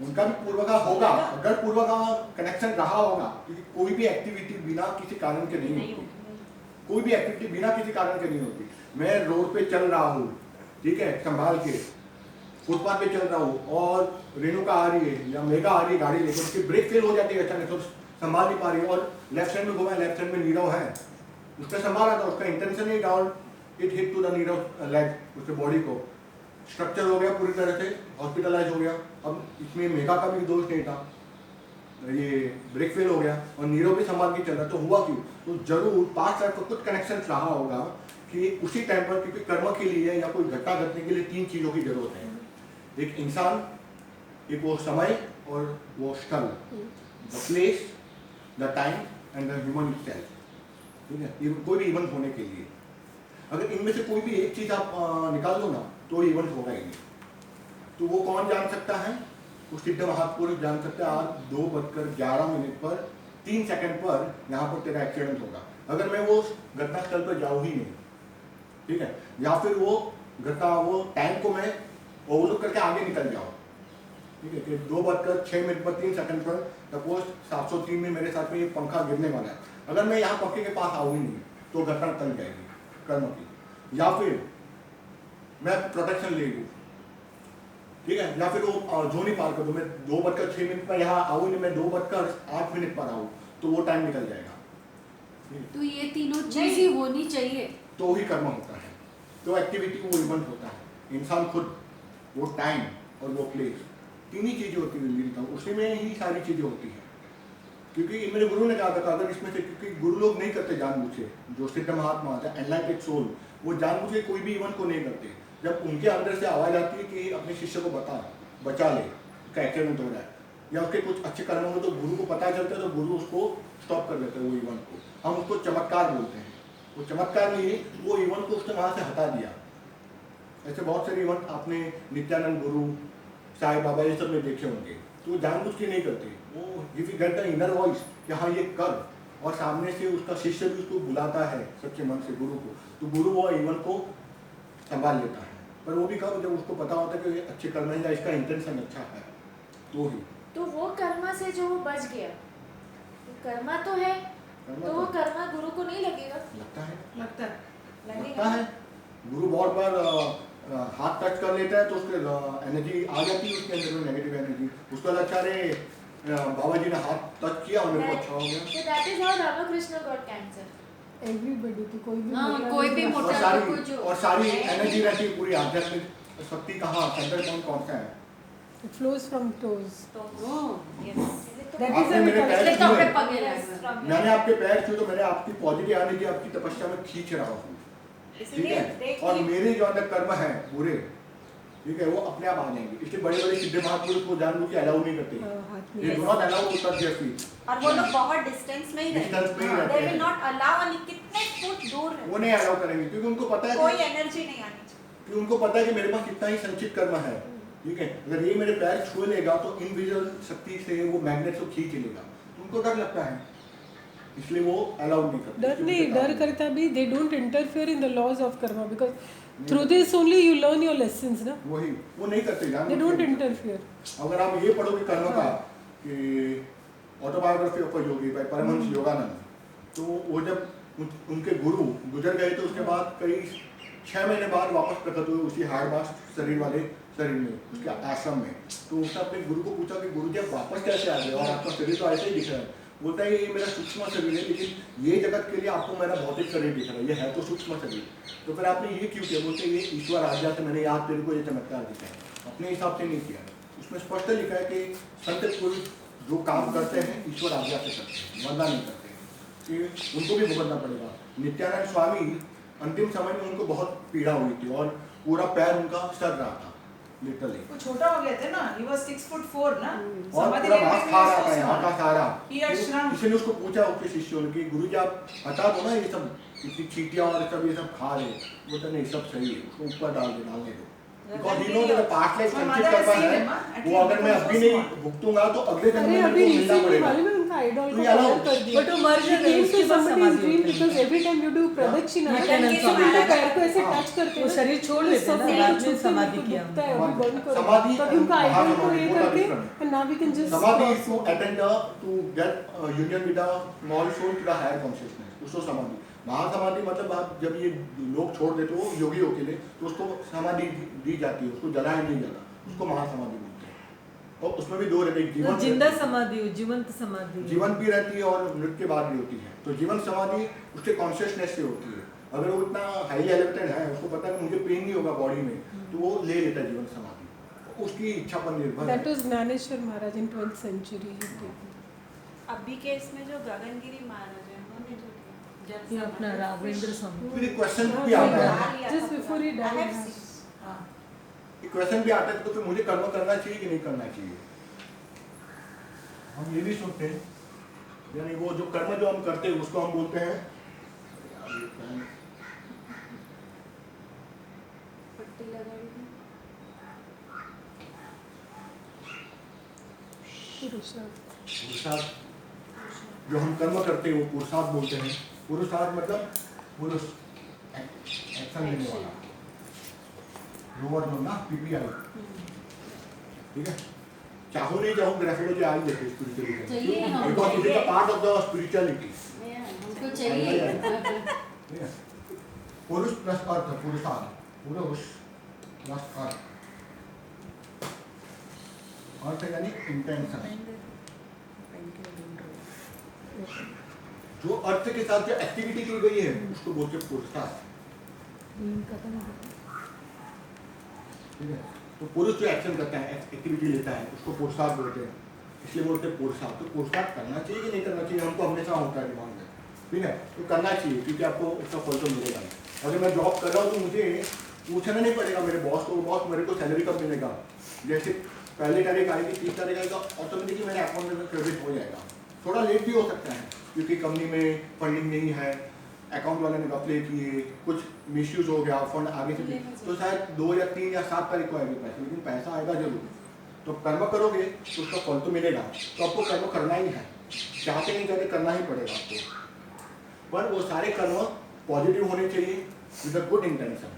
उनका भी पूर्व का होगा, अगर पूर्व का कनेक्शन रहा होगा, क्योंकि कोई भी एक्टिविटी बिना किसी कारण के नहीं होती, कोई भी एक्टिविटी बिना किसी कारण के नहीं होती। मैं रोड पे चल रहा हूँ, ठीक है, संभाल के फुटपाथ पे चल रहा हूँ और रेणुका आ रही है या मेगा आ रही है गाड़ी लेकर, उसकी ब्रेक फेल हो जाती है अचानक, तो संभाल नहीं पा रही है और लेफ्ट साइड में घुमा, लेफ्ट साइड में नीरव है, उसका संभाला था, उसका इंटेंशन नहीं down, it hit to the nerve leg, उसके बॉडी को स्ट्रक्चर हो गया पूरी तरह से, हॉस्पिटलाइज हो गया। अब इसमें मेगा का भी दोष नहीं था, ये ब्रेक फेल हो गया और नीरव भी संभाल के चल रहा, तो हुआ क्यों? तो जरूर पास्ट लाइफ का कुछ कनेक्शन रहा होगा कि उसी टाइम पर, क्योंकि कर्म के लिए या कोई घटना घटने के लिए तीन चीजों की जरूरत है, एक इंसान, एक वो समय और वो स्थल, the place, the time and the human itself, ठीक है, कोई भी इवेंट होने के लिए। अगर इनमें से कोई भी एक चीज आप निकाल दो ना, तो इवेंट होगा ही नहीं। तो वो कौन जान सकता है? वो सिद्ध महापुरुष जान सकते हैं, आज 2:11 पर 3 सेकंड पर यहाँ पर तेरा एक्सीडेंट होगा। अगर मैं वो घटनास्थल पर जाऊँ ही नहीं, ठीक है, या फिर वो वो टाइम को मैं ओवरलुक करके आगे निकल जाऊँ, ठीक है, कि 2:06 पर 3 सेकंड पर सपोज 703 में मेरे साथ में ये पंखा गिरने वाला है, अगर मैं यहाँ पंखे के पास आऊँ ही नहीं तो घटना टल जाएगी कर्म की। या फिर मैं प्रोटेक्शन ले लूँ, ठीक है, या फिर वो जोनी पार कर दूँ, मैं 2:06 पर यहाँ आऊँ नहीं, मैं 2:08 पर आऊँ, तो वो टाइम निकल जाएगा। तो ये तीनों चीजें होनी चाहिए तो ही कर्म होता है, तो एक्टिविटी वो इवेंट होता है। इंसान खुद, वो टाइम और वो प्लेस, तीन ही चीजें होती है, उसी में ही सारी चीजें होती हैं। क्योंकि मेरे गुरु ने कहा था, अगर इसमें से, क्योंकि गुरु लोग नहीं करते जानबूझ से, जो सिद्ध महात्मा होता है, एनलाइटेड सोल, वो जानबूझ के कोई भी इवेंट को नहीं करते। जब उनके अंदर से आवाज आती है कि अपने शिष्य को बचा ले, उसका एक्सीडेंट हो रहा है या उसके कुछ अच्छे कर्म हो, तो गुरु को पता चलता है, तो गुरु उसको स्टॉप कर देते हैं वो इवेंट को। हम उसको चमत्कार बोलते हैं, वो चमत्कार नहीं, वो इवेंट को उसने वहां से हटा दिया। ऐसे बहुत सारे इवेंट आपने नित्यानंद गुरु, साईं बाबा, ये सब में देखे होंगे। तो वो जानबूझ के नहीं करते, वो if you get the inner voice कि हाँ ये कर, और सामने से उसका शिष्य भी उसको बुलाता है सच्चे मन से गुरु को, तो गुरु वो इवेंट को संभाल लेता है। पर वो भी कब? जब उसको पता होता है कि ये अच्छे कर्म है या इसका इंटेंशन अच्छा है, तो ही। तो वो कर्मा से जो वो बच गया, कर्मा तो है, तो वो कर्मा गुरु को नहीं लगेगा? लगता है। गुरु बहुत बार हाथ टच कर लेता है तो उसके एनर्जी आ जाती है उसके अंदर में, नेगेटिव एनर्जी। उसका अच्छा रे बाबा जी ने हाथ टच किया और मेरे को अच्छा हो गया। So that is how Ramakrishna got cancer. Everybody की कोई भी कोई भी मोटा और सारी एनर्जी रहती है पूरी आध्यात्मिक शक्ति कहाँ, सेंटर पॉइंट कौन सा है? It flows from toes. आपने मेरे पैर छुए, मैंने आपके पैर छुए, तो मैंने आपकी पॉजिटिव एनर्जी आपकी तपस्या में खींच रहा हूँ, ठीक है, और मेरे जो अंदर कर्म है पूरे, ठीक है, वो अपने आप आ जाएंगे। इसलिए बड़े बड़े सिद्ध महापुरुष को जानबूझ के अलाउ नहीं करते, ये not allow to touch their feet. और वो लोग बहुत डिस्टेंस में ही रहते हैं, दे विल नॉट अलाउ, और कितने फुट दूर है वो नहीं अलाउ करेंगे, क्योंकि उनको पता है कोई एनर्जी नहीं आनी चाहिए, कि उनको पता है कि मेरे पास कितना ही संचित कर्म है, ठीक है, अगर ये मेरे पैर छू लेगा तो इनविजिबल शक्ति से वो मैग्नेट को खींच लेगा, तो उनको डर लगता है, इसलिए वो अलाउ नहीं करते। डर करता भी, they don't interfere in the laws of karma because through this only you learn your lessons, ना? वही, वो नहीं करते, They don't interfere. अगर आप ये पढ़ोगे कर्म का कि autobiography of Yogi by Paramahansa Yogananda, तो वो जब उनके गुरु गुजर गए, तो उसके बाद कई 6 महीने बाद वापस प्रकट हुए उसी हार्ड शरीर वाले शरीर में, उसके आश्रम में। तो उसने अपने गुरु को पूछा कि गुरु जी आप वापस कैसे आ गए और आपका शरीर तो ऐसे ही दिख रहा है? बोलता है ये मेरा सूक्ष्म शरीर है, लेकिन ये जगत के लिए आपको मेरा भौतिक शरीर दिख रहा है, ये है तो सूक्ष्म शरीर, तो फिर आपने ये क्यों किया? बोलते ये ईश्वर आज्ञा से मैंने याद तेरे को ये चमत्कार दिखा है, अपने हिसाब से नहीं किया। उसमें स्पष्ट लिखा है कि संत पुरुष जो काम करते हैं ईश्वर आज्ञा से करते हैं, वरना नहीं करते हैं, कि उनको भी भुगतना पड़ेगा। नित्यानंद स्वामी अंतिम समय में उनको बहुत पीड़ा हुई थी और पूरा पैर उनका सड़ रहा था, लिटरली। वो छोटा हो गया था ना, he was 6'4" ना, और पूरा मांस खा रहा था यहाँ का सारा। He had shrunk. किसी ने उसको पूछा उसके शिष्यों ने कि गुरुजी आप हटा दो ना ये सब, इतनी चींटियां और सब ये सब खा रहे, बोलते नहीं सब सही है, उसको ऊपर डालने दो। Because he knows that past life संचित कर्म है, वो अगर मैं अभी नहीं भुगतूंगा तो अगले जन्म में मेरे को मिलना पड़ेगा। का आइडल तो को ये allow- कवर कर दिया But वो मर She जाता है, came उसके to बाद somebody's समाधि dream होती है। because every time you do प्रदक्षिणा नित्यानंद तो स्वामी उनके का। पैर को ऐसे टच करते वो हैं शरीर छोड़ तो देते हैं ना, सब बाद में छूटते हैं, समाधि मेरे को किया दुखता है, अभी बंद करो समाधि तभी उनका and आइडल को महासमाधि, ये both are करके different. and now we can just Samadhi is to attend to get union with the small soul to the higher consciousness. उसको समाधि। महासमाधि मतलब आप जब ये लोग छोड़ देते हो योगियों के लिए तो उसको समाधि दी जाती है, उसको जलाया नहीं जाता, उसको महासमाधि बोलते हैं। और उसमें भी दो रहते हैं, तो जीवन जिंदा समाधि हो, जीवंत समाधि हो। जीवन भी रहती है और मृत्यु के बाद भी होती है। तो जीवन समाधि उसके कॉन्शियसनेस से होती है। अगर वो इतना हाईली एलिवेटेड है, उसको पता है कि मुझे पेन नहीं होगा बॉडी में, तो वो ले लेता है जीवन समाधि। उसकी इच्छा पर निर्भर है। that was Gnaneshwar Maharaj in 12th century अभी के इसमें जो गगनगिरी महाराज है उन्होंने जो किया, जल ये अपना समाधि। राघवेंद्र स्वामी। फिर एक क्वेश्चन भी आता है, हाँ, लिया just था before he पूरा। I have died seen। हाँ। एक क्वेश्चन भी आता है तो फिर मुझे कर्म करना चाहिए कि नहीं करना चाहिए। हम ये भी सुनते हैं, यानी वो जो कर्म जो हम करते हैं उसको हम बोलते हैं पट्टी लगा दी। पुरुषार्थ। जो हम कर्म करते हैं वो पुरुषार्थ बोलते हैं। पुरुषार्थ मतलब पुरुष, एक्शन लेने वाला, लोअर जो ना पीपीआई, ठीक है। चाहो नहीं चाहो ग्रेफिडोलॉजी आ ही जाती है स्पिरिचुअलिटी, चाहिए हमको, because it is a part of the spirituality. हमको चाहिए ठीक है। पुरुष प्लस अर्थ, पुरुषार्थ, पुरुष प्लस अर्थ, अर्थ यानी इंटेंशन। जो अर्थ के साथ जो एक्टिविटी की गई है उसको बोलते हैं पुरुषार्थ, ठीक है। तो पुरुष जो एक्शन करता है, एक्टिविटी लेता है, उसको पुरुषार्थ बोलते हैं, इसलिए बोलते हैं पुरुषार्थ। तो पुरुषार्थ करना चाहिए कि नहीं करना चाहिए, हमको हमेशा होता है दिमाग में, ठीक है। तो करना चाहिए क्योंकि आपको उसका फल तो मिलेगा। अगर मैं जॉब कर रहा हूँ तो मुझे पूछना नहीं पड़ेगा मेरे बॉस को, बॉस मेरे को सैलरी कब मिलेगा। जैसे पहली तारीख आएगी, 30 तारीख आएगा, ऑटोमेटिकली मेरे अकाउंट में क्रेडिट हो जाएगा। थोड़ा लेट भी हो सकता है क्योंकि कंपनी में फंडिंग नहीं है, अकाउंट वाले ने अप्लाई किए, कुछ मिसयूज हो गया, फंड आगे से तो शायद 2 या 3 या 7 तारीख को आएगी पैसे, लेकिन पैसा आएगा जरूर। तो कर्म करोगे तो उसका फल तो मिलेगा। तो आपको कर्म करना ही है, चाहते नहीं चाहते करना ही पड़ेगा आपको। पर वो सारे कर्म पॉजिटिव होने चाहिए विद अ गुड इंटेंशन,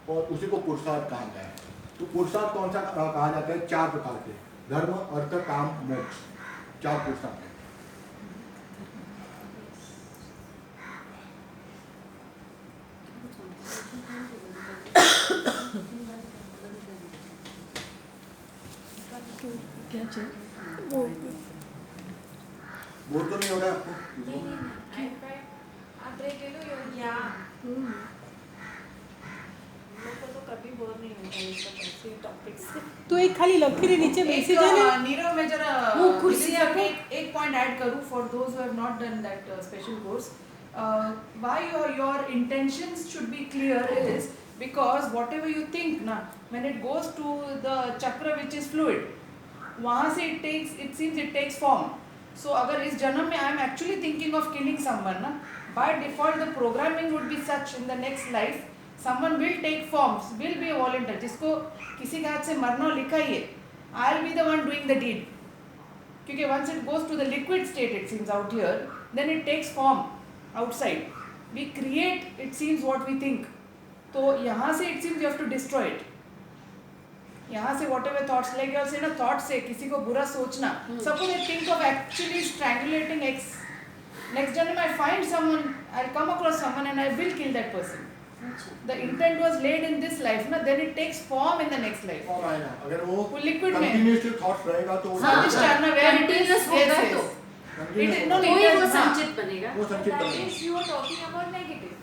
और उसी को पुरुषार्थ कहा जाए। तो पुरुषार्थ कौन सा कहा जाता है? 4 प्रकार के, धर्म, अर्थ, काम, मोक्ष, 4 पुरुषार्थ है। क्या चाहिए? बोर तो नहीं हो रहा है आपको? आप ब्रेक ले लो या लोगों को तो कभी बोर नहीं होता इस ऐसे टॉपिक से। तो एक खाली लकीर नीचे मैसेज है ना, नीरव मैं जरा वो कुर्सी विजय सर, आपको- एक पॉइंट ऐड करूं for those who have not done that special course. Why your intentions should be clear is because whatever you think ना, when it goes to the chakra which is fluid, वहाँ से it takes form. सो अगर इस जन्म में I am actually thinking of killing someone ना, by default the programming would be such in the next life someone will take forms, will be a volunteer, जिसको किसी के हाथ से मरना लिखा ही है, I'll be the one doing the deed, क्योंकि once it goes to the liquid state it seems out here, then it takes form outside, we create it seems what we think। तो यहाँ से it seems you have to destroy it, यहाँ से whatever thoughts, like you say ना, thought से किसी को बुरा सोचना, suppose I think of actually strangulating X, next time I find someone, I'll come across someone and I will kill that person। The intent was laid in this life ना, then it takes form in the next life। और आएगा अगर वो liquid में continuous thoughts रहेगा तो वो अधिष्ठान where it is, Continuous yes, होगा yes। तो It is no तो ही वो हाँ। संचित बनेगा। वो संचित That बनेगा। is you are talking about negative.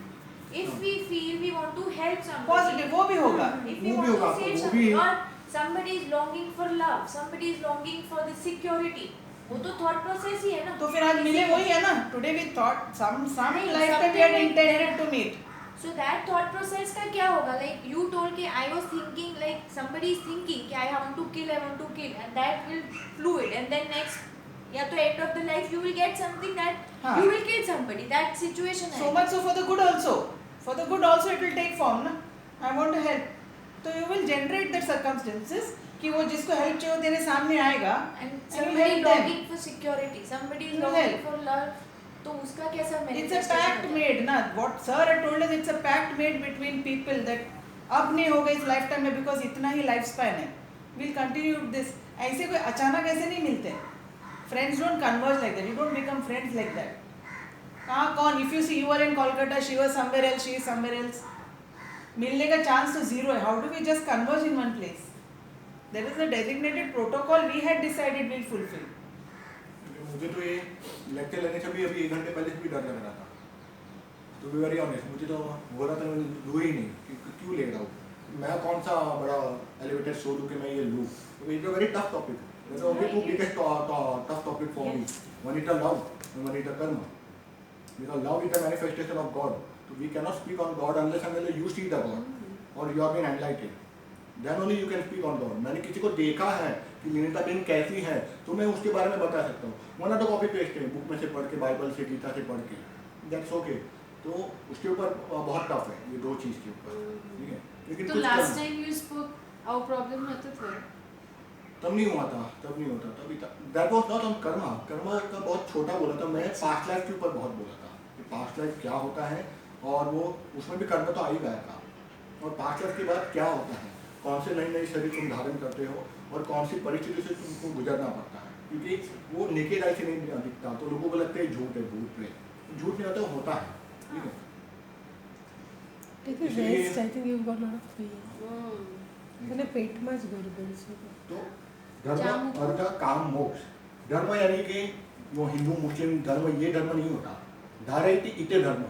If we feel we want to help somebody, Positive वो भी होगा। if we वो want भी होगा, to save वो भी- somebody, or somebody is longing for love, somebody is longing for the security, वो तो thought process ही है ना। तो फिर आज मिले वही है ना, today we thought some नहीं, lifetime we had something intended to meet। So that thought process का क्या होगा? Like you told कि I was thinking, like somebody is thinking कि I want to kill, and that will fluid, and then next या तो end of the life you will get something that हाँ। you will kill somebody. That situation So है। much so for the good also, it will take form ना, I want to help, so you will generate the circumstances कि वो जिसको help चाहिए वो तेरे सामने आएगा And and you somebody help them. longing for security, somebody is You longing help. for love. तो उसका कैसा It's a manifestation pact होता है? made ना, what sir had told us, it's a pact made between people that अब नहीं होगा इस लाइफ टाइम में बिकॉज इतना ही लाइफ स्पैन है, विल कंटिन्यू दिस. ऐसे कोई अचानक ऐसे नहीं मिलते. Friends don't converge like that, you don't become friends like that. कहाँ कौन, if you see you are in Kolkata, she was somewhere else, she is somewhere else, मिलने का चांस तो जीरो है. How do we just converge in one place? There is a designated protocol we had decided will fulfil. मुझे तो ये lecture लेने से भी अभी 1 घंटे पहले से भी डर लग रहा था. तो बी वेरी ऑनेस्ट, मुझे तो हो रहा था मैं लूँ ही नहीं कि क्यों ले रहा हूँ. मैं कौन सा बड़ा एलिवेटेड शो दूँ कि मैं ये लूँ. तो it's a very tough topic. It's only two biggest tough topic for me. One is the love and one is the karma. Because love is the manifestation of God. So we cannot speak on God unless and until you see the God or you have been enlightened. Then only you can speak on God. मैंने किसी को देखा है कि Nita Ben कैसी है तो मैं उसके बारे में बता सकता हूँ. वरना तो कॉपी पेस्ट है, बुक में से पढ़ के, बाइबल से, गीता से पढ़ के, दैट्स ओके. तो उसके ऊपर बहुत टफ है ये 2 चीज़ के ऊपर. ठीक है, लेकिन तो last time you spoke our problem होता था तब नहीं हुआ था, तब नहीं होता. तभी that was not on Karma. Karma का बहुत छोटा बोला था मैं. पास्ट लाइफ के ऊपर बहुत बोला था कि पास्ट लाइफ क्या होता है और वो उसमें भी कर्म तो आ ही गया था. और पास्ट लाइफ के बाद क्या होता है, कौन से नई नई शरीर तुम धारण करते हो और कौन सी परिस्थिति से तुमको गुजरना पड़ता है. क्योंकि वो नेकेड आई से नहीं दिखता तो लोगों को लगता है झूठ है, भूत प्रेत. झूठ नहीं होता, होता है. ठीक है, Take a इसलिए- rest. I think you've got a lot of pain. मैंने पेट में गड़बड़ से. तो धर्म अर्थ काम मोक्ष. धर्म यानी कि वो हिंदू मुस्लिम धर्म, ये धर्म नहीं होता. धारयति इते धर्म,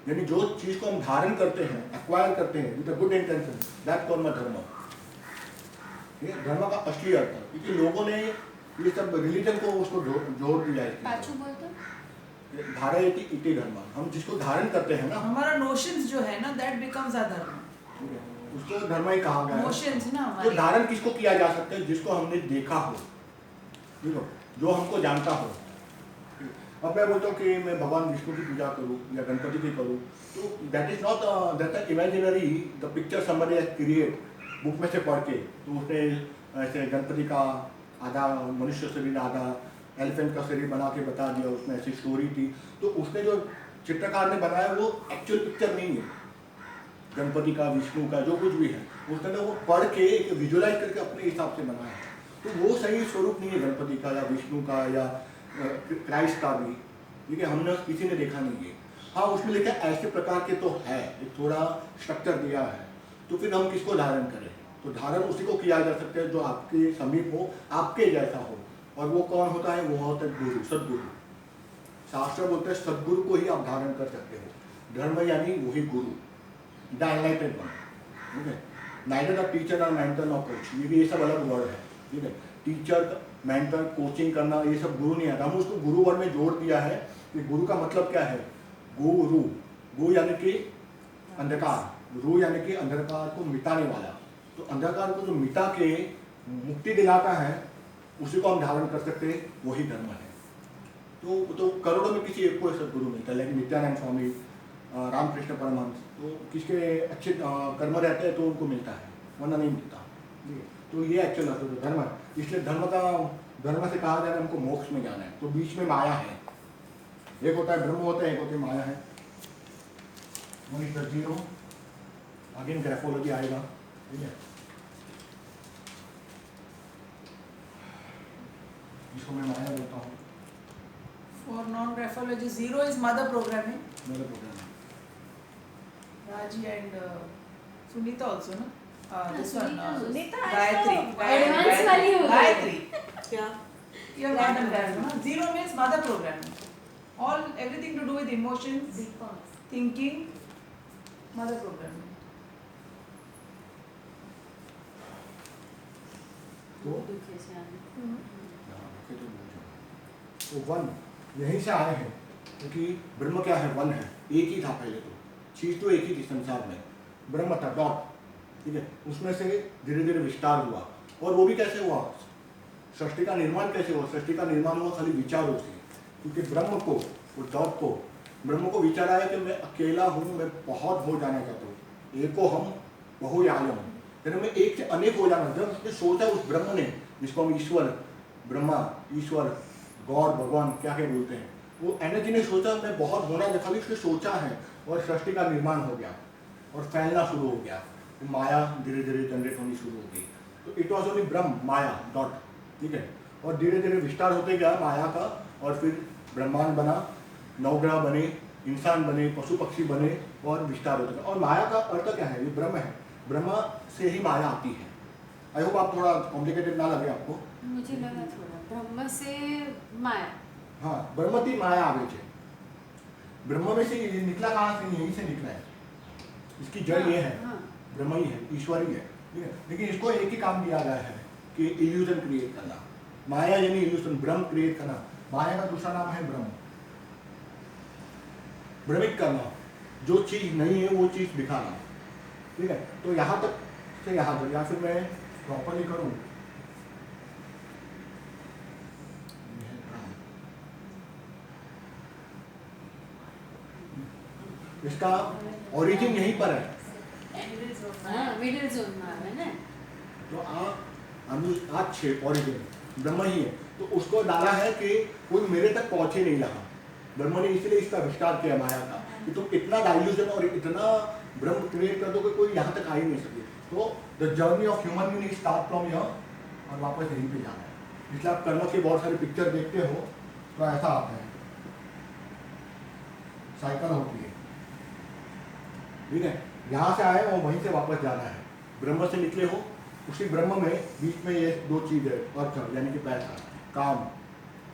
यानी जो चीज को हम धारण करते हैं, एक्वायर करते हैं विद गुड इंटेंशन, दैट कर्म धर्म. ये धर्म का असली अर्थ है. क्योंकि लोगों ने ये सब रिलीजन को उसको जोड़ दिया है. पाछू बोल तो धारयति इते धर्म, हम जिसको धारण करते हैं ना, हमारा नोशंस जो है ना, दैट बिकम्स अ धर्म. ठीक है, उसको धर्म ही कहा गया है. नोशंस ना जो हमारे. धारण किसको किया जा सकता है, जिसको हमने देखा हो, ठीक है, जो हमको जानता हो. अब मैं बोलता हूँ कि मैं भगवान विष्णु की पूजा करूँ या गणपति की करूँ, तो that is not that imaginary the picture somebody has create book में से पढ़ के. तो उसने ऐसे गणपति का आधा मनुष्य शरीर, आधा एलिफेंट का शरीर बना के बता दिया, उसमें ऐसी स्टोरी थी. तो उसने जो चित्रकार ने बनाया वो एक्चुअल पिक्चर नहीं है गणपति का, विष्णु का, जो कुछ भी है. उसने वो पढ़ के एक विजुअलाइज करके अपने हिसाब से बनाया है. तो वो सही स्वरूप नहीं है गणपति का या विष्णु का या क्राइस्ट का भी. ठीक है, हमने किसी ने देखा नहीं है. हाँ, उसमें लिखा ऐसे प्रकार के तो है, एक थोड़ा स्ट्रक्चर दिया है. तो फिर हम किसको धारण करें? तो धारण उसी को किया जा सकता है जो आपके समीप हो, आपके जैसा हो. और वो कौन होता है? वो होता है गुरु, सदगुरु. शास्त्र बोलते हैं सदगुरु को ही आप धारण कर सकते हो. धर्म यानी वही गुरु, द एनलाइटेड वन. ठीक है, नाइदर द टीचर और मेंटर और कोच, ये सब अलग वर्ड है. ठीक है, टीचर, मेंटर, कोचिंग करना, ये सब गुरु नहीं आता. हम उसको गुरु वर्ड में जोड़ दिया है कि गुरु का मतलब क्या है? गुरु, गु यानी कि अंधकार, रू यानी कि अंधकार को मिटाने वाला. तो अंधकार को जो मिटा के मुक्ति दिलाता है, उसी को हम धारण कर सकते हैं, वही धर्म है. तो करोड़ों में किसी एक को सदगुरु मिलता है, लेकिन नित्यानंद स्वामी, रामकृष्ण परमहंस, तो किसके अच्छे कर्म रहते हैं तो उनको मिलता है, वरना नहीं मिलता. तो ये एक्चुअल धर्म है. इसलिए धर्म से कहा जा रहा है हमको मोक्ष में जाना है. तो बीच में माया है. एक होता है ब्रह्म होता है, एक होती है माया है. One is the zero. Again graphology आएगा. ठीक है, इसको मैं माया बोलता हूँ. For non-graphology, zero is mother programming. मेरा प्रोग्राम है. Raji and Sunita also, no? This one, Sunita also. Sunita Gayatri. also. Advanced वाली हो गई. Gayatri. क्या? You have not done that, no? Zero means mother programming. All, everything to do with emotions, thinking, mother programming. तो दुखे से आने. तो one यहीं से आए हैं, क्योंकि ब्रह्म क्या है? वन है, एक ही था पहले. तो चीज तो एक ही थी संसार में, ब्रह्म था, डॉट. ठीक है, उसमें से धीरे धीरे विस्तार हुआ. और वो भी कैसे हुआ? सृष्टि का निर्माण कैसे हुआ? सृष्टि का निर्माण हुआ खाली विचारों से. क्योंकि ब्रह्म को, वो डॉट को, ब्रह्म को विचार आया कि मैं अकेला हूँ, मैं बहुत हो जाना चाहता हूँ. एको हम बहुयायम, धर्म में एक से अनेक हो जाना, जब उसने सोचा उस ब्रह्म ने, जिसको हम ईश्वर, ब्रह्मा, ईश्वर, गॉड, भगवान क्या क्या बोलते हैं, वो एनर्जी ने सोचा मैं बहुत होना देखा भी उसने सोचा है और सृष्टि का निर्माण हो गया और फैलना शुरू हो गया, माया धीरे धीरे जनरेट होनी शुरू हो गई। तो it was only Brahma, Maya dot, ठीक है। और धीरे धीरे विस्तार होते गया माया का, और फिर ब्रह्मांड बना, नवग्रह बने, इंसान बने, पशु पक्षी बने, और विस्तार होता गया। और माया का अर्थ क्या है? ये ब्रह्म है, ब्रह्म से ही माया आती है। आई होप आप थोड़ा कॉम्प्लिकेटेड ना लगे आपको। मुझे लगा थोड़ा ब्रह्म से माया। हाँ, ब्रह्म थी माया आगे છે। ब्रह्म में से ये निकला कहाँ से? यहीं से निकला है, इसकी जड़ ये है, हाँ। ब्रह्म ही है, ईश्वर ही है, ठीक है। लेकिन इसको एक ही काम दिया गया है कि इल्यूजन क्रिएट करना। माया यानी इल्यूजन, भ्रम क्रिएट करना। माया का दूसरा नाम है भ्रम, भ्रमित करना, जो चीज नहीं है वो चीज दिखाना, ठीक है। तो यहाँ तक से यहाँ तक, या फिर मैं प्रॉपरली करूँ, इसका ओरिजिन यहीं पर है। हाँ, मिडिल जोन में है ना। तो आज छे ओरिजिन ब्रह्म ही है, तो उसको डाला है कि कोई मेरे तक पहुंचे नहीं रहा। ब्रह्म ने इसलिए इसका विस्तार किया माया का कि तुम इतना डाइल्यूजन और इतना ब्रह्म क्रिएट कर दो कि कोई यहाँ तक आ ही नहीं सके। तो the journey of human being start from here और वापस यहीं पे जाना है। इसलिए आप कर्म के बहुत सारे पिक्चर देखते हो तो ऐसा आता है, साइकिल होती है, ठीक है। यहाँ से आए और वहीं से वापस जाना है। ब्रह्म से निकले हो, उसी ब्रह्म में बीच में ये दो चीज़ है, अर्थ यानी कि पैसा, काम,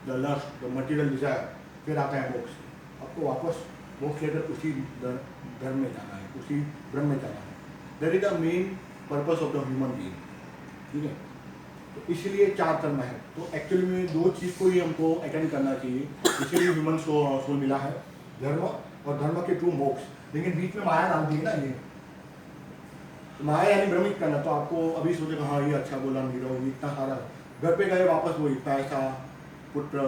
the lust, the material desire, फिर आता है मोक्ष। आपको वापस मोक्ष लेकर उसी धर्म में जाना है, उसी ब्रह्म में जाना है। That is the main purpose of the human being, ठीक है। तो इसलिए 4 कर्म है। तो एक्चुअली में 2 चीज़ को ही हमको अटेंड करना चाहिए, इसीलिए ह्यूमन सोल मिला है, धर्म और धर्म के थ्रू मोक्ष। लेकिन बीच में माया डाल दी है ना, ये तो माया यानी भ्रमित करना। तो आपको अभी सोचेगा हाँ ये अच्छा बोला मीरा, इतना सारा, घर पे गए वापस वही पैसा, पुत्र,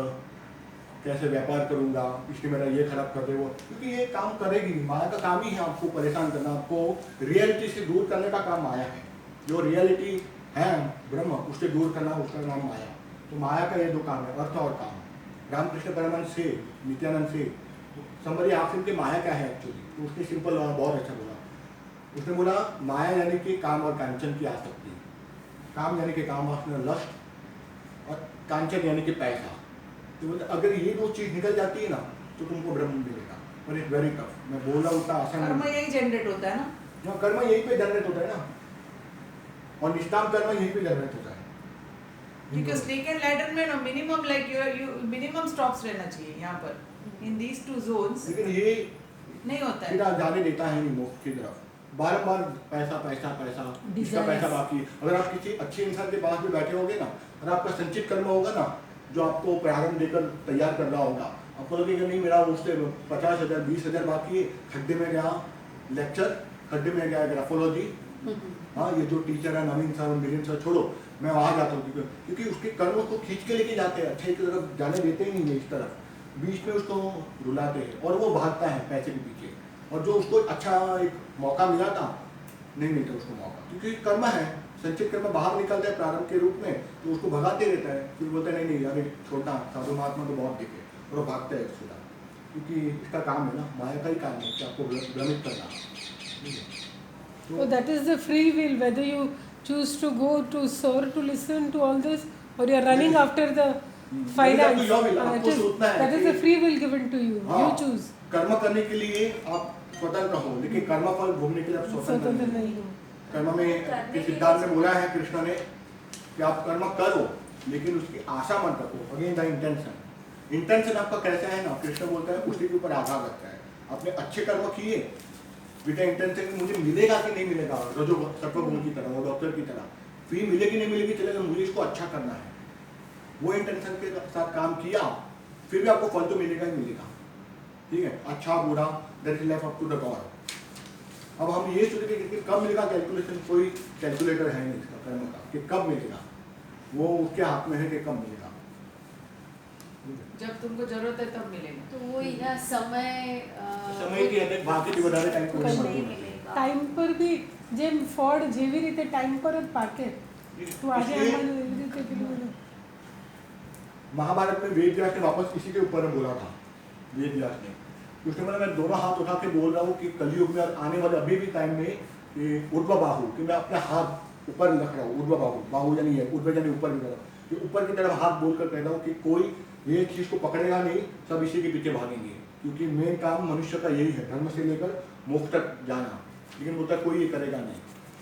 कैसे व्यापार करूंगा, इसलिए मेरा ये खराब कर दे वो, क्योंकि ये काम करेगी। माया का काम ही है आपको परेशान करना, आपको रियलिटी से दूर करने का काम माया है। जो रियलिटी है ब्रह्म, उससे दूर करना, उसका नाम माया। तो माया का ये 2 काम है, अर्थ और काम। रामकृष्ण परमहंस से, नित्यानंद से समझिए आप के माया क्या है एक्चुअली, तो उसने सिंपल और बहुत अच्छा बोला। उसने बोला माया यानी कि काम और कांचन की आसक्ति, काम यानी कि काम वासना लस्ट, और कांचन यानी कि पैसा। तो बोलते अगर ये 2 चीज निकल जाती है ना तो तुमको ब्रह्म मिलेगा, पर इट्स वेरी टफ। मैं बोल रहा हूँ उतना आसान कर्म नहीं। यही जनरेट होता है ना, हाँ, कर्म यहीं पे जनरेट होता है ना, और निष्काम कर्म यहीं पे जनरेट होता है। क्योंकि स्नेक एंड लैडर में ना मिनिमम लाइक मिनिमम स्टॉप्स रहना चाहिए यहाँ पर इन दीज 2 जोन्स। लेकिन ये नहीं होता फिर है, आप जाने देता है नहीं मोक्ष की तरफ, बार-बार पैसा पैसा पैसा, इसका पैसा बाकी। अगर आप किसी अच्छे इंसान के पास भी बैठे होगे ना, और आपका संचित कर्म होगा ना, जो आपको प्रारंभ देकर तैयार कर रहा होगा, आपको लगेगा नहीं मेरा उससे 50,000 20,000 बाकी है, खड्डे में गया लेक्चर, खड्डे में गया ग्राफोलॉजी, हाँ ये जो टीचर है नवीन सर, मिलियन सर छोड़ो, मैं वहाँ जाता हूँ, क्योंकि उसके कर्म को खींच के लेके जाते हैं, अच्छे की तरफ जाने देते ही नहीं है, इस तरफ बीच में उसको रुलाते हैं, और वो भागता है पैसे के पीछे। और जो उसको अच्छा एक मौका मिला था, नहीं मिलता उसको मौका, क्योंकि कर्म है, संचित कर्म बाहर निकलता है प्रारंभ के रूप में, तो उसको भगाते रहता है। फिर बोलते हैं नहीं अरे छोटा साधु महात्मा तो बहुत दिखे, और वो भागता है सीधा, क्योंकि इसका काम है ना, माया का ही काम है कि आपको भ्रमित करना। So that is the free will, whether you choose to go to Sir to listen to all this, or you are running after the finance. That is the free will given to you. You choose. कर्म करने के लिए आप स्वतंत्र हो, लेकिन कर्म फल भोगने के लिए आप स्वतंत्र नहीं हो। कर्म में सिद्धांत में बोला है कृष्ण ने कि आप कर्म करो, लेकिन उसकी आशा मत रखो। अगेन द इंटेंशन, इंटेंशन आपका कैसा है ना, कृष्ण बोलता है उसी के ऊपर आधार रखता है। आपने अच्छे कर्म किए, बेटा इंटेंशन कि मुझे मिलेगा कि नहीं मिलेगा, रजो सर्वगुण की तरह, वो डॉक्टर की तरह, फी मिलेगी नहीं मिलेगी चलेगा, मुझे इसको अच्छा करना है। वो इंटेंशन के साथ काम किया, फिर भी आपको फल तो मिलेगा ही मिलेगा, ठीक है। अच्छा बुरा that is life up to the God. अब हम ये सोचेंगे कि कब मिलेगा, कैलकुलेशन कोई कैलकुलेटर है नहीं इसका कर्म का कि कब मिलेगा, वो उसके हाथ में है कि कब मिलेगा। जब तुमको जरूरत है तब मिलेगा। तो वो ही ना समय समय की हद बाकी भी बता रहे टाइम को नहीं मिलेगा। टाइम पर भी જેમ ફોર્ડ જેવી રીતે ટાઈમ પર જ પાકે તું આજે इसलिए આમાં એવી રીતે પેલું બધું. महाभारत में वेद व्यास ने वापस इसी के ऊपर बोला था, वेद व्यास ने उसने बोला मैं दोनों हाथ उठा के बोल रहा हूँ कि कलयुग में आने वाले अभी भी टाइम में ये ऊर्ध्व बाहु कि मैं अपने हाथ ऊपर रख रहा हूँ, ऊर्ध्व बाहु, बाहु यानी है ऊर्ध्व यानी ऊपर भी कर रहा हूँ कि ऊपर की तरफ हाथ बोलकर कह रहा हूँ कि कोई ये चीज़ को पकड़ेगा नहीं, सब इसी के पीछे भागेंगे, क्योंकि मेन काम मनुष्य का यही है, धर्म से लेकर मोक्ष तक जाना, लेकिन वो तक कोई ये करेगा नहीं।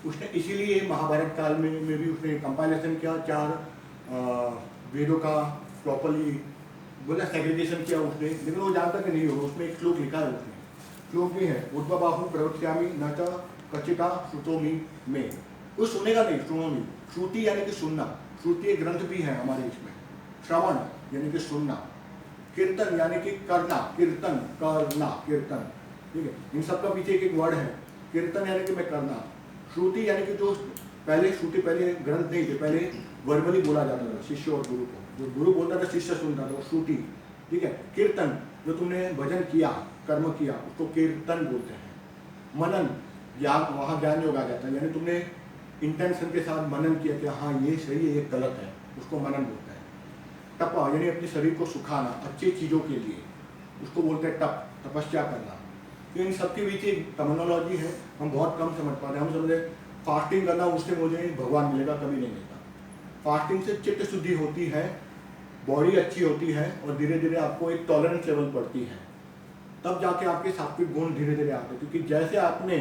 उसने इसीलिए महाभारत काल में भी उसने कंपाइलेशन किया, 4 वेदों का प्रॉपरली बोला सेग्रीगेशन किया उसने, लेकिन वो जानता कि नहीं होगा। उसमें एक श्लोक लिखा है, उसने श्लोक भी है, ऊर्ध्व बाहु प्रवक्ष्यामि न च कचिता श्रुतोमि में, वो सुनेगा नहीं, सुनोमि, श्रुति यानी कि सुनना, श्रुति एक ग्रंथ भी है हमारे इसमें, श्रवण यानी कि सुनना, कीर्तन यानी कि करना, कीर्तन करना, कीर्तन, ठीक है, इन सब का पीछे एक वर्ड है, कीर्तन यानी कि मैं करना, श्रुति यानी कि जो पहले श्रुति पहले ग्रंथ नहीं थे, पहले वर्बली बोला जाता था शिष्य और गुरु को, जो गुरु बोलता था शिष्य सुनता था, वो श्रुति, ठीक है। कीर्तन जो तुमने भजन किया, कर्म किया, उसको कीर्तन बोलते हैं। मनन ज्ञान, वहाँ ज्ञान योग आ जाता है, यानी तुमने इंटेंशन के साथ मनन किया कि हाँ ये सही है, ये गलत है, उसको मनन बोलते हैं। तप यानी अपने शरीर को सुखाना अच्छी चीज़ों के लिए, उसको बोलते हैं तप, तपस्या करना। तो इन सबके बीच एक टर्मिनोलॉजी है, हम बहुत कम समझ पाते हैं। हम समझे फास्टिंग करना उससे मुझे भगवान मिलेगा, कभी नहीं मिलता। फास्टिंग से चित्त शुद्धि होती है, बॉडी अच्छी होती है, और धीरे धीरे आपको एक टॉलरेंस लेवल बढ़ती है, तब जाके आपके सात्विक गुण धीरे धीरे आते हैं। क्योंकि जैसे आपने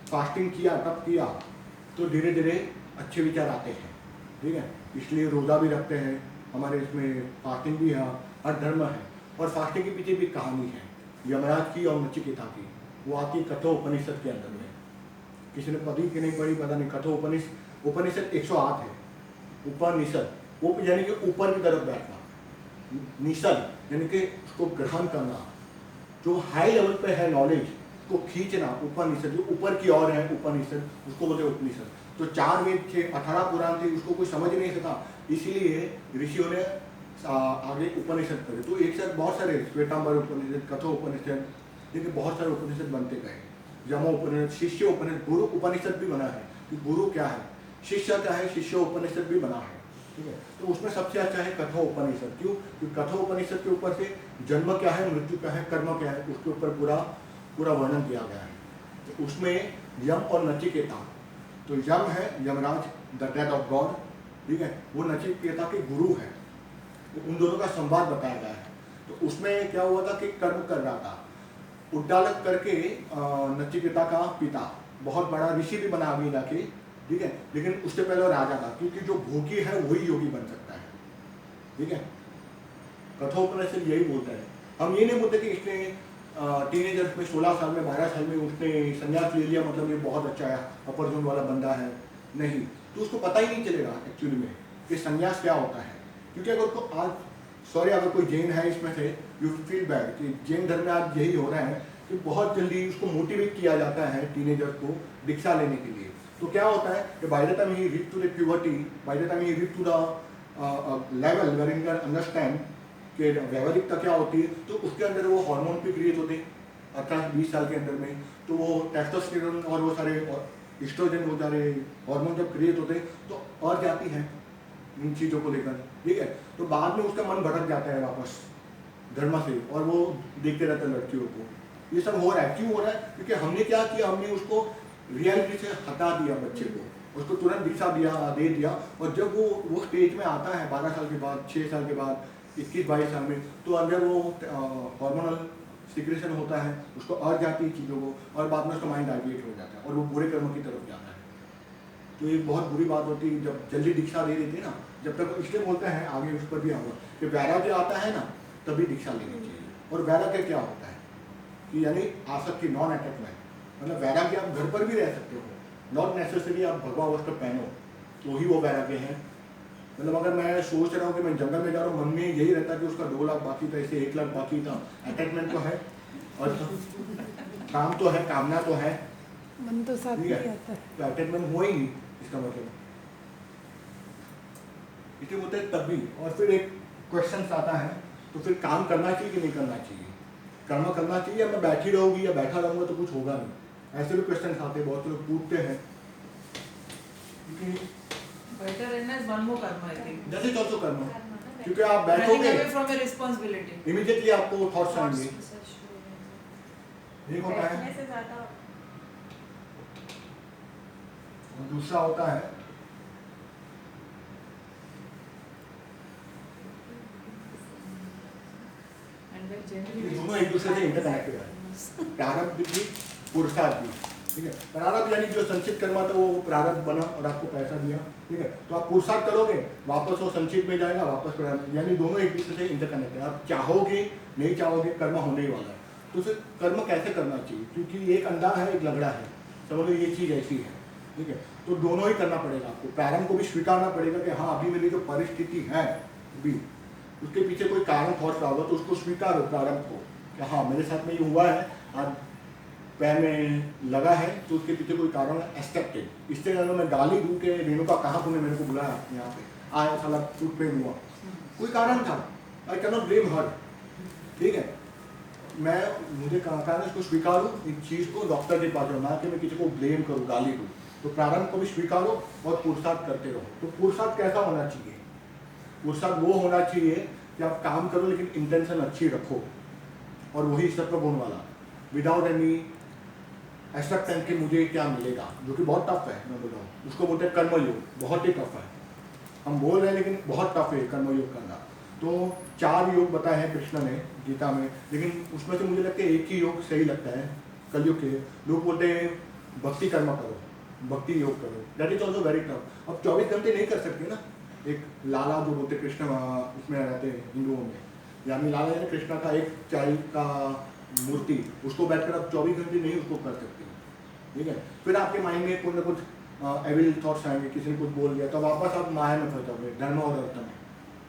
फास्टिंग किया, तप किया, तो धीरे धीरे अच्छे विचार आते हैं, ठीक है। इसलिए रोज़ा भी रखते हैं, हमारे इसमें फास्टिंग भी है, हर धर्म है। और फास्टिंग के पीछे भी कहानी है, यमराज की और नचिकेता की, वो आती कठोपनिषद के अंदर में। किसी ने पढ़ी कि नहीं पढ़ी पता नहीं। कठोपनिषद 108 है, उपनिषद, उप यानी कि ऊपर की तरफ बैठना, निषद यानी कि उसको ग्रहण करना, जो हाई लेवल पे है नॉलेज को खींचना, उपनिषद जो ऊपर की ओर है, उपनिषद उसको बोलते हैं उपनिषद। तो 4 वेद थे, 18 पुराण थे, उसको कोई समझ नहीं सका, इसीलिए ऋषियों ने आगे उपनिषद करे। तो एक साथ बहुत सारे, श्वेतांबर उपनिषद, कठोपनिषद, देखिए बहुत सारे उपनिषद बनते गए, यमो उपनिषद, शिष्य उपनिषद, गुरु उपनिषद भी बना है कि गुरु क्या है, शिष्य क्या है, शिष्य उपनिषद भी बना है, ठीक है। तो उसमें सबसे अच्छा है कठोपनिषद। क्यों? क्योंकि कठोपनिषद के ऊपर से जन्म क्या है, मृत्यु क्या है, कर्म क्या है, उसके ऊपर पूरा वर्णन दिया गया है। तो उसमें यम और नचिकेता, तो यम है Yamraj, the death of God, ठीक है, वो नचिकेता के गुरु है। तो उन दोनों का संवाद बताया गया है। तो उसमें क्या हुआ था कि कर्म कर रहा था, उद्दालक करके नचिकेता का पिता बहुत बड़ा ऋषि भी बना आगे जाके, ठीक है, लेकिन उससे पहले वो राजा था, क्योंकि जो भोगी है वही योगी बन सकता है, ठीक है। कठोपनिषद यही बोलता है। हम ये नहीं बोलते कि इसने टीनेजर्स में 16 साल में 12 साल में उसने संन्यास ले लिया, मतलब ये बहुत अच्छा है, अपर जोन वाला बंदा है, नहीं। तो उसको पता ही नहीं चलेगा एक्चुअली में कि संन्यास क्या होता है। क्योंकि अगर को आज अगर कोई जैन है इसमें से, यू फील बैड कि जैन धर्म में आज यही हो रहा है कि बहुत जल्दी उसको मोटिवेट किया जाता है टीनेजर को दीक्षा लेने के लिए। तो क्या होता है कि by the time he reach to the puberty, by the time he reach to the level where he can understand कि व्यावहारिकता क्या होती है, तो उसके अंदर वो हार्मोन भी क्रिएट होते हैं 18-20 साल के अंदर में। तो वो टेस्टोस्टेरोन और वो सारे एस्ट्रोजन, वो सारे हार्मोन जब क्रिएट होते हैं तो और जाती है इन चीज़ों को लेकर, ठीक है। तो बाद में उसका मन भटक जाता है वापस धर्म से, और वो देखते रहते हैं लड़कियों को। ये सब हो रहा है, क्यों हो रहा है? क्योंकि हमने क्या किया, हमने उसको रियलिटी से हटा दिया, बच्चे को उसको तुरंत दीक्षा दे दिया। और जब वो स्टेज में आता है 12 साल के बाद, 6 साल के बाद, 21-22 साल में, तो अंदर वो हार्मोनल सिक्रेशन होता है, उसको अर्ज जाती है चीज़ों को, और बाद में उसका माइंड डाइवर्ट हो जाता है और वो बुरे कर्मों की तरफ जाता है। तो ये बहुत बुरी बात होती है जब जल्दी दीक्षा दे देती है ना, जब तक। इसलिए बोलते हैं, आगे उस पर भी आऊँगा, कि वैराग्य आता है ना तभी दीक्षा लेनी चाहिए। और वैराग्य क्या होता है कि यानी आसक्ति, नॉन अटैचमेंट, मतलब वैराग्य आप घर पर भी रह सकते हो, नॉट नेसेसरी आप भगवा वस्त्र पहनो तो ही वो वैराग्य है। मतलब अगर मैं सोच रहा हूँ कि मैं जंगल में जा रहा हूँ, मन में यही रहता है कि उसका 2 लाख बाकी था, इसे 1 लाख बाकी था, अटैचमेंट तो है और काम तो है, कामना तो है, मन तो साथ नहीं आता है, तो अटैचमेंट हुआ ही नहीं, इसका मतलब इसलिए बोलते हैं तभी। और फिर एक क्वेश्चन आता है, तो फिर काम करना चाहिए कि नहीं करना चाहिए? कर्म करना चाहिए, या मैं बैठी रहूँगी या बैठा रहूँगा तो कुछ होगा नहीं, ऐसे भी क्वेश्चन आते हैं, बहुत लोग पूछते हैं कि Better illness, one more karma, I think. That is also कर्म, क्योंकि आप Running बैठोगे away from your responsibility. Immediately आपको थॉट्स आएंगे। एक होता है बैठने से ज्यादा और दूसरा होता है And then ये generally. दोनों एक दूसरे से इंटरकनेक्टेड है, प्रारब्ध भी पुरुषार्थ भी। ठीक है, प्रारब्ध यानी जो संचित कर्म था वो प्रारब्ध बना और आपको पैसा दिया। ठीक है, तो आप पुरुषार्थ करोगे, वापस वो संचित में जाएगा, वापस प्रारब्ध, यानी दोनों एक दूसरे से इंटरकनेक्टेड है। आप चाहोगे नहीं चाहोगे कर्म होने ही वाला है। तो उसे कर्म कैसे करना चाहिए, क्योंकि एक अंधा है एक लंगड़ा है, समझ लो ये चीज़ ऐसी है। ठीक है, तो दोनों ही करना पड़ेगा आपको। प्रारंभ को भी स्वीकारना पड़ेगा कि हाँ अभी मेरी जो परिस्थिति है अभी उसके पीछे कोई कारण थॉट रहा होगा, तो उसको स्वीकारो प्रारंभ को कि हाँ मेरे साथ में ये हुआ है, आज पैर में लगा है तो उसके पीछे कोई कारण है, एक्सेप्टेड। इससे अगर मैं गाली दूँ कि रेणुका कहाँ तूने मेरे को बुलाया यहाँ पे आया साला टूट पे हुआ, कोई कारण था, आई कैन नॉट ब्लेम हर। ठीक है, मैं मुझे कारण इसको स्वीकारूँ, इस चीज़ को डॉक्टर के पास जाऊँ, ना कि मैं किसी को ब्लेम करूँ गाली दूँ। तो प्रारंभ को भी स्वीकारो और पुरुषार्थ करते रहो। तो पुरुषार्थ कैसा होना चाहिए, पुरुषार्थ वो होना चाहिए कि आप काम करो लेकिन इंटेंशन अच्छी रखो, और वही सत्वगुण वाला, विदाउट एनी एक्सेप्टेंस कि मुझे क्या मिलेगा, जो कि बहुत टफ है। मैं बताऊँ उसको बोलते हैं कर्मयोग, बहुत ही टफ है। हम बोल रहे हैं लेकिन बहुत टफ है कर्मयोग करना। तो 4 योग बताए हैं कृष्ण ने गीता में, लेकिन उसमें से मुझे लगता है एक ही योग सही लगता है कलयुग के। लोग बोलते हैं भक्ति कर्म करो, भक्ति योग करो, that is also very tough. अब 24 घंटे नहीं कर सकते ना। एक लाला जो बोलते कृष्ण उसमें रहते हैं हिंदुओं में, यानी लाला यानी कृष्ण का एक चाइल्ड का मूर्ति, उसको बैठकर आप 24 घंटे नहीं उसको कर सकते। ठीक है, फिर आपके माइंड में कुछ ना कुछ एविल थॉट्स आएंगे, किसी ने कुछ बोल दिया तो वापस आप माया में फंस जाओगे, धर्म और अर्थ में।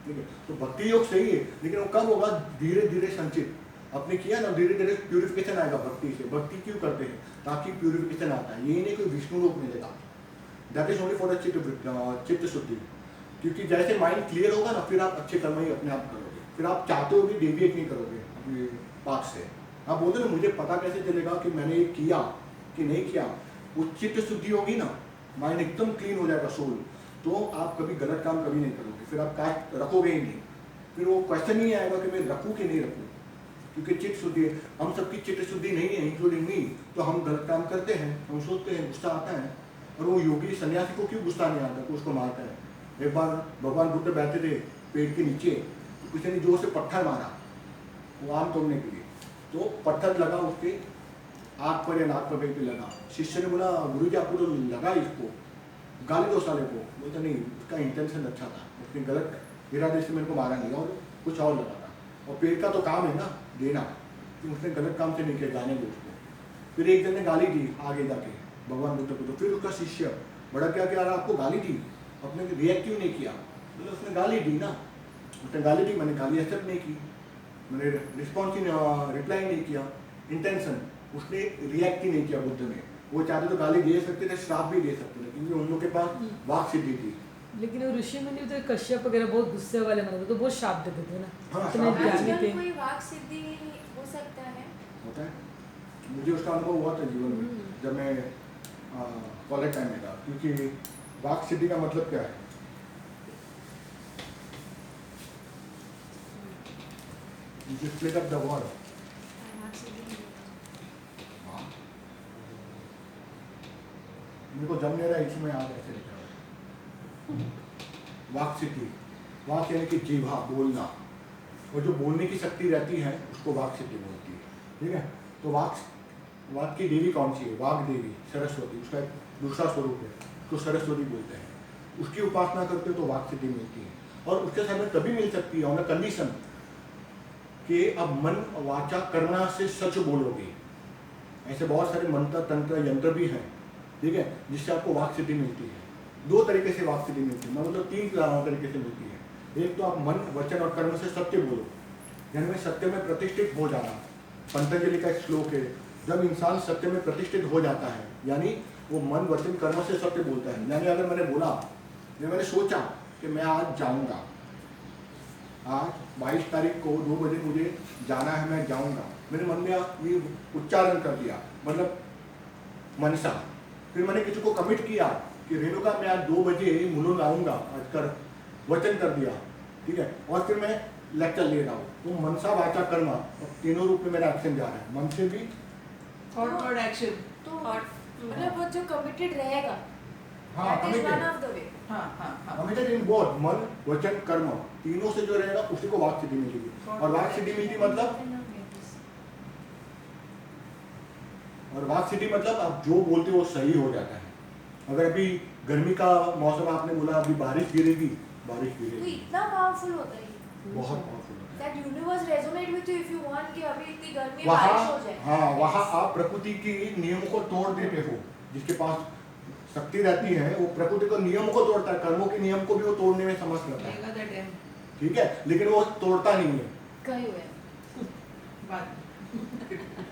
ठीक है, तो भक्ति योग सही है, लेकिन वो कब होगा, धीरे धीरे संचित। आपने किया ना, धीरे धीरे प्यूरिफिकेशन आएगा भक्ति से। भक्ति क्यों करते हैं, ताकि प्यूरिफिकेशन आता है, ये नहीं कोई विष्णु रूप मिलेगा, that is only for the चित्त शुद्धि। क्योंकि जैसे माइंड क्लियर होगा ना, फिर आप अच्छे कर्म ही अपने आप करोगे, फिर आप चाहते हो भी डेविएट नहीं करोगे अपने पाथ से। आप बोलते ना मुझे पता कैसे चलेगा कि मैंने ये किया कि नहीं किया, वो चित्त शुद्धि होगी ना, माइंड एकदम क्लीन हो जाएगा सोल, तो आप कभी गलत काम कभी नहीं करोगे, फिर आप काट रखोगे ही नहीं, फिर वो क्वेश्चन ही आएगा कि मैं रखूँ कि नहीं रखूँ, क्योंकि चित्त शुद्धि है। हम सबकी चित्त शुद्धि नहीं है इंक्लूडिंग मी, तो हम गलत काम करते हैं, हम सोचते हैं, गुस्सा आता है। और वो योगी सन्यासी को क्यों गुस्सा नहीं आता, तो उसको मारता है। एक बार भगवान बुद्ध बैठे थे पेड़ के नीचे, तो किसी ने जोर से पत्थर मारा वो आम तोड़ने के लिए, तो पत्थर लगा उसके आँख पर या नाक पर कहीं पे लगा। शिष्य ने बोला गुरु जी आपको तो लगा इसको, गाली दो साले को। बोलता नहीं, उसका इंटेंशन अच्छा था, उसने गलत इरादे से मेरे को मारा नहीं और कुछ और लगा था, और पेड़ का तो काम है ना देना, तो उसने गलत काम से नहीं किया, गाने दो उसको। फिर एक जन ने गाली दी आगे जाके भगवान बुद्ध को, तो फिर उसका शिष्य बड़ा क्या कह रहा, आपको गाली दी, अपने रिएक्ट क्यों नहीं किया? मतलब उसने गाली दी ना, उसने गाली दी, मैंने गाली एक्सेप्ट नहीं की, मैंने रिस्पॉन्स ही रिप्लाई नहीं किया, इंटेंशन, उसने रिएक्ट ही नहीं किया बुद्ध ने। वो चाहते तो गाली दे सकते थे, श्राप भी दे सकते थे, क्योंकि उन लोग के पास वाक सिद्धि थी। लेकिन वो ऋषि मुनि तो कश्यप वगैरह बहुत गुस्से वाले मानते तो बहुत शाप देते थे ना, हाँ, इतने शाप ज्ञानी आजकल थे। कोई वाक सिद्धि हो सकता है? होता है, मुझे उसका अनुभव हुआ था जीवन में जब मैं कॉलेज टाइम में था। क्योंकि वाक सिद्धि का मतलब क्या है, You split up the word. वाक सिद्धि नहीं होता। हाँ। मेरे को जम नहीं रहा, इसमें याद ऐसे लिखा है वाक सिद्धि। वाक यानी कि जीवा, बोलना, और जो बोलने की शक्ति रहती है उसको वाक सिद्धि बोलती है। ठीक है, तो वाक की देवी कौन सी है? वाक देवी सरस्वती, उसका एक दूसरा स्वरूप है, उसको सरस्वती बोलते हैं। उसकी उपासना करते हो तो वाक सिद्धि मिलती है, और उसके साथ में तभी मिल सकती है ऑन अ कंडीशन कि अब मन वाचा करना से सच बोलोगे। ऐसे बहुत सारे मंत्र तंत्र यंत्र भी हैं, ठीक है, जिससे आपको वाक सिद्धि मिलती है। 2 तरीके से वाक सिद्धि मिलती है, मतलब 3 तरीके से मिलती है। एक तो आप मन वचन और कर्म से सत्य बोलो, यानी सत्य में प्रतिष्ठित हो जाना। पतंजलि का एक श्लोक है, जब इंसान सत्य में प्रतिष्ठित हो जाता है, यानी वो मन वचन कर्म से सत्य बोलता है। यानी अगर मैंने बोला या मैंने सोचा कि मैं आज जाऊंगा, आज 22 तारीख को 2 बजे मुझे जाना है, मैं जाऊंगा, मेरे मन में ये उच्चारण कर दिया, मतलब मनसा। फिर मैंने किसी को कमिट किया कि रेणुका मैं आज 2 बजे मुलुंड आऊँगा, आज कर वचन कर दिया, ठीक है। और फिर मैं लेक्चर ले रहा हूँ, तो मनसा वाचा कर्म तीनों रूप में मेरा एक्शन जा रहा है, मन से भी। Thought word action. तो मतलब वो जो कमिटेड रहेगा, हाँ, that is one committed। of the way. हाँ कमिटेड इन बोथ, मन वचन कर्म तीनों से जो रहेगा उसी को वाक सिद्धि मिलेगी। और वाक सिद्धि मिलती मतलब, और वाक सिद्धि मतलब आप जो बोलते हो वो सही हो जाता है। अगर अभी गर्मी का मौसम आपने बोला अभी बारिश गिरेगी, बारिश तो गिरेगी, इतना पावरफुल होता है बहुत पावरफुल होता है। that universe resonate with you if you want कि अभी इतनी गर्मी में वहाँ, बारिश हो जाए। हाँ, वहाँ आप प्रकृति की नियमों को तोड़ देते हो। जिसके पास शक्ति रहती है वो प्रकृति को नियम को तोड़ता है, कर्मों के नियम को भी वो तोड़ने में समर्थ रहता है, ठीक है, लेकिन वो तोड़ता नहीं है। कहीं हुए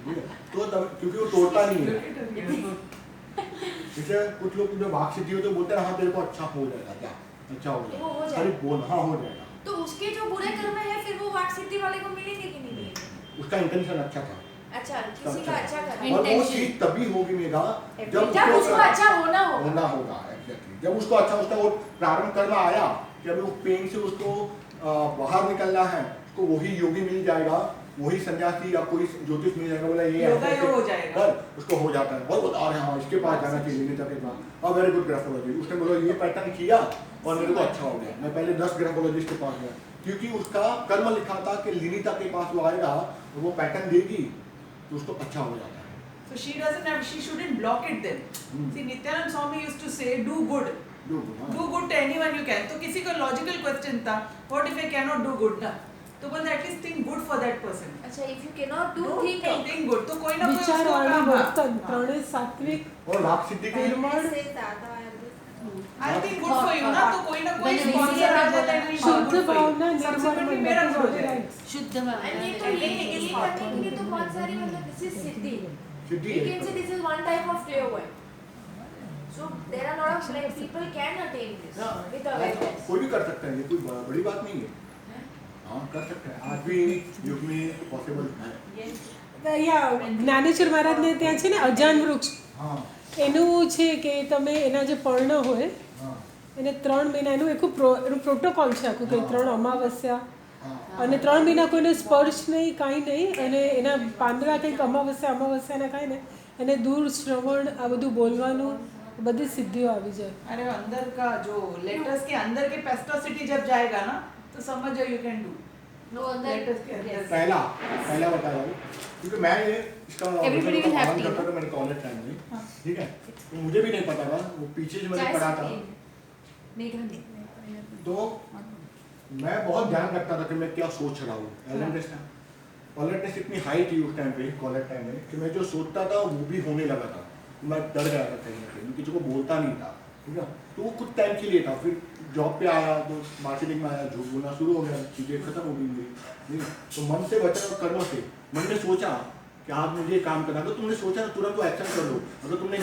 ठीक है? तो क्योंकि वो तोड़ता नहीं है। जैसे कुछ लोग जो वाक सिद्धि होते बोलते हैं हाँ तेरे को अच्छा हो जाएगा, क्या अच्छा हो वो हो जाएगा, जाएगा। अरे बोल, हाँ हो जाएगा। तो उसके जो बुरे कर्म है फिर वो वाक सिद्धि वाले को मिलेंगे कि नहीं मिलेंगे? उसका इंटेंशन अच्छा था, अच्छा, किसी का अच्छा करना। और वो Intention। चीज तभी होगी मेरा जब उसको अच्छा होना होगा। होगा एग्जैक्टली। जब उसको अच्छा उसका वो प्रारंभ करना आया कि अभी वो पेन से उसको बाहर निकलना है, तो वही योगी मिल जाएगा, वही सन्यासी या कोई ज्योतिष मिल जाएगा, बोला ये योगा ऐसे हो जाएगा। कर, उसको हो जाता है। और बता रहे हाँ इसके पास जाना चाहिए, लीनिता के पास। और वेरी गुड ग्राफोलॉजी, उसने बोला ये पैटर्न किया और मेरे को अच्छा हो गया। मैं पहले 10 ग्राफोलॉजिस्ट के पास गया, क्योंकि उसका कर्म लिखा था कि लीनिता के पास वो आएगा और वो पैटर्न देगी तो उसको अच्छा हो जाता है। So she doesn't have, she shouldn't block it then. See, Nityanand Swami used to say, do good. Do good to anyone you can. तो किसी का logical question था, what if I cannot do good ना? तो बोलते at least think good for that person. अच्छा, if you cannot do think good. तो कोई ना कोई विचार उसको वाणी काम वर्तन त्रणेय सात्विक और वाक सिद्धि के निर्मल से ज्यादा I think good for you ना, तो कोई ना कोई मैंने sponsor इसीलिए आ जाता है शुद्ध भावना निर्मल Subsequently मन, मेरा that is हो what जाएगा। it is. शुद्ध And भावना ये तो ये करने के लिए तो बहुत सारी मतलब this is Siddhi. Siddhi We can say this is one type of clairvoyance. So there are lot of like people can attain this with awareness. कोई भी कर सकता है, ये कोई बड़ी बात नहीं है। हाँ कर सकते हैं, आज भी युग में पॉसिबल है। જ્ઞાનેશ્વર મહારાજને ત્યાં છે ને અજાન વૃક્ષ, हाँ એનું છે કે તમે એના જે પર્ણ હોય हाँ એને 3 મહિના એનું એનું પ્રોટોકોલ છે આખું કે 3 અમાવસ્યા हाँ અને 3 મહિના કોઈને સ્પર્શ નહીં, કાંઈ નહીં, અને એના પાંદડા કંઈક અમાવસ્યાના કાંઈ નહીં, અને દૂર શ્રવણ આ બધું બોલવાનું, બધી સિદ્ધિઓ આવી જાય. अरे अंदर का जो लेटर्स के अंदर के पेस्टोसिटी जब जाएगा ना तो समझो you can do No other. Letters के अंदर पहला बता रहा हूँ, क्योंकि मैं ये इसका Everybody will have पालन tea, करता था मेरे कॉलेज टाइम में, ठीक है, तो मुझे भी नहीं पता था, वो पीछे से मैंने पढ़ा था, तो मैं बहुत ध्यान रखता था कि मैं क्या सोच रहा हूँ। अलर्टनेस इतनी हाई थी उस टाइम पे कॉलेज टाइम में कि मैं जो सोचता था वो भी होने लगा था। मैं डर गया था कहीं ना कहीं, किसी को बोलता नहीं था, ठीक है, तो वो कुछ टाइम के लिए था। फिर जॉब पे आया तो मार्केटिंग में आया, झूठ बोलना शुरू हो गया, चीज़ें खत्म हो गई मेरी, ठीक है। तो मन से वचन और कर्म से मन ने सोचा कि आज मुझे काम करना, तो तुमने सोचा तुरंत तो एक्शन कर लो, अगर तुमने